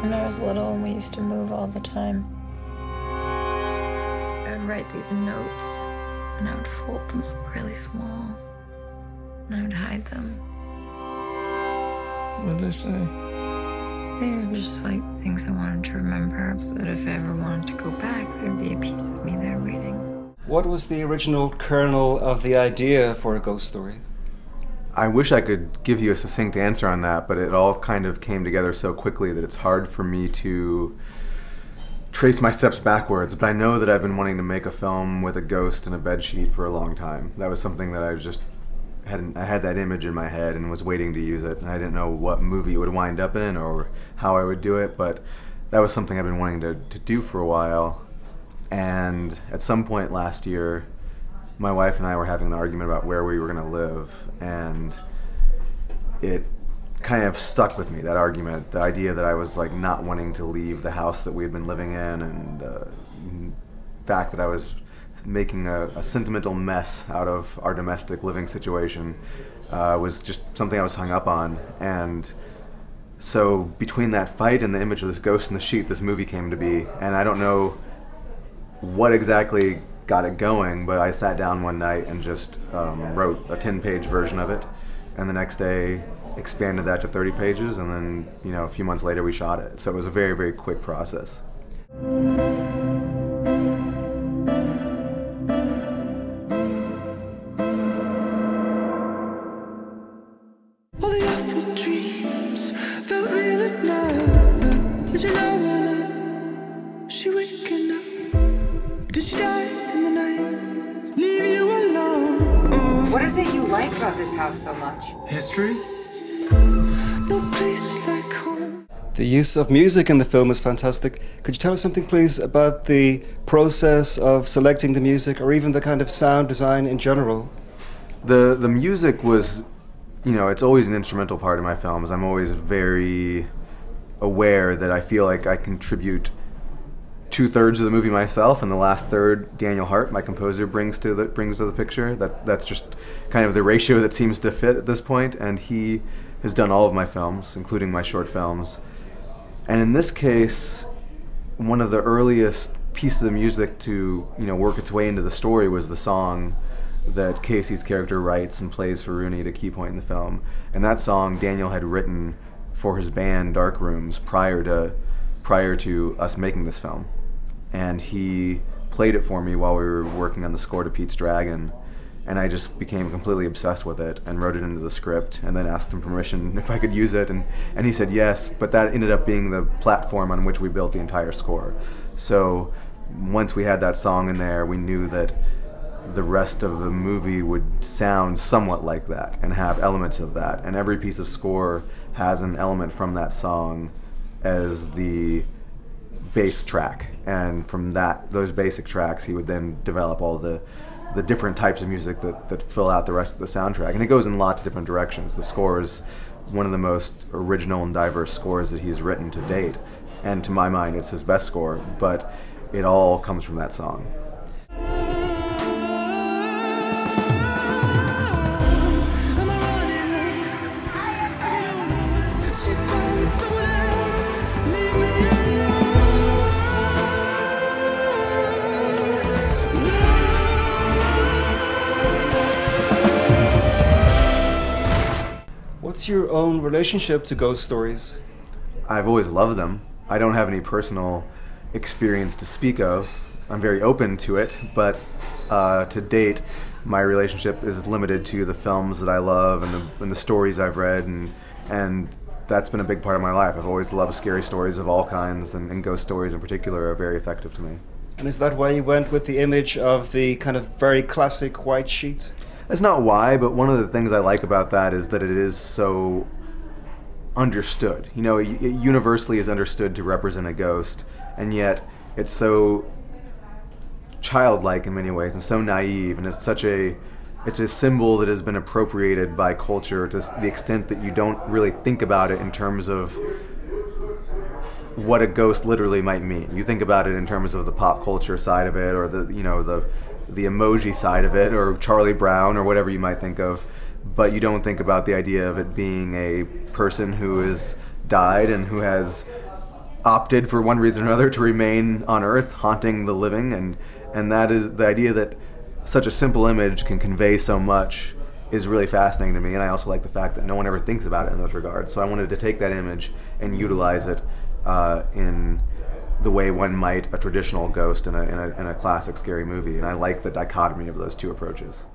When I was little, we used to move all the time. I would write these notes, and I would fold them up really small, and I would hide them. What did they say? They were just like things I wanted to remember, so that if I ever wanted to go back, there'd be a piece of me there waiting. What was the original kernel of the idea for a ghost story? I wish I could give you a succinct answer on that, but it all kind of came together so quickly that it's hard for me to trace my steps backwards. But I know that I've been wanting to make a film with a ghost and a bedsheet for a long time. That was something that I had that image in my head and was waiting to use it, and I didn't know what movie it would wind up in or how I would do it, but that was something I've been wanting to do for a while. And at some point last year, my wife and I were having an argument about where we were going to live, and it kind of stuck with me, that argument, the idea that I was like not wanting to leave the house that we had been living in, and the fact that I was making a sentimental mess out of our domestic living situation was just something I was hung up on. And so between that fight and the image of this ghost in the sheet, this movie came to be, and I don't know what exactly got it going, but I sat down one night and just wrote a 10-page version of it, and the next day expanded that to 30 pages, and then, you know, a few months later we shot it. So it was a very, very quick process. All the awful dreams felt real at night. Did you know her? She waking up? Did she die in the night? Leave you alone. What is it you like about this house so much? History? No place like home. The use of music in the film is fantastic. Could you tell us something, please, about the process of selecting the music, or even the kind of sound design in general? The music was, you know, it's always an instrumental part of my films. I'm always very aware that I feel like I contribute 2/3 of the movie myself, and the last third Daniel Hart, my composer, brings to the picture. That's just kind of the ratio that seems to fit at this point, and he has done all of my films, including my short films. And in this case, one of the earliest pieces of music to, you know, work its way into the story was the song that Casey's character writes and plays for Rooney at a key point in the film. And that song Daniel had written for his band Dark Rooms prior to us making this film. And he played it for me while we were working on the score to Pete's Dragon, and I just became completely obsessed with it and wrote it into the script, and then asked him permission if I could use it, and he said yes, but that ended up being the platform on which we built the entire score. So once we had that song in there, we knew that the rest of the movie would sound somewhat like that and have elements of that, and every piece of score has an element from that song as the bass track, and from those basic tracks he would then develop all the different types of music that fill out the rest of the soundtrack, and it goes in lots of different directions. The score is one of the most original and diverse scores that he's written to date, and to my mind it's his best score, but it all comes from that song. What's your own relationship to ghost stories? I've always loved them. I don't have any personal experience to speak of. I'm very open to it, but to date, my relationship is limited to the films that I love and the stories I've read, and that's been a big part of my life. I've always loved scary stories of all kinds, and ghost stories in particular are very effective to me. And is that why you went with the image of the kind of very classic white sheet? That's not why, but one of the things I like about that is that it is so understood. You know, it universally is understood to represent a ghost, and yet it's so childlike in many ways and so naive, and it's a symbol that has been appropriated by culture to the extent that you don't really think about it in terms of what a ghost literally might mean. You think about it in terms of the pop culture side of it, or the emoji side of it, or Charlie Brown, or whatever you might think of, but you don't think about the idea of it being a person who has died and who has opted for one reason or another to remain on Earth, haunting the living, and that is the idea that such a simple image can convey so much is really fascinating to me. And I also like the fact that no one ever thinks about it in those regards. So I wanted to take that image and utilize it in the way one might a traditional ghost in a classic scary movie. And I like the dichotomy of those two approaches.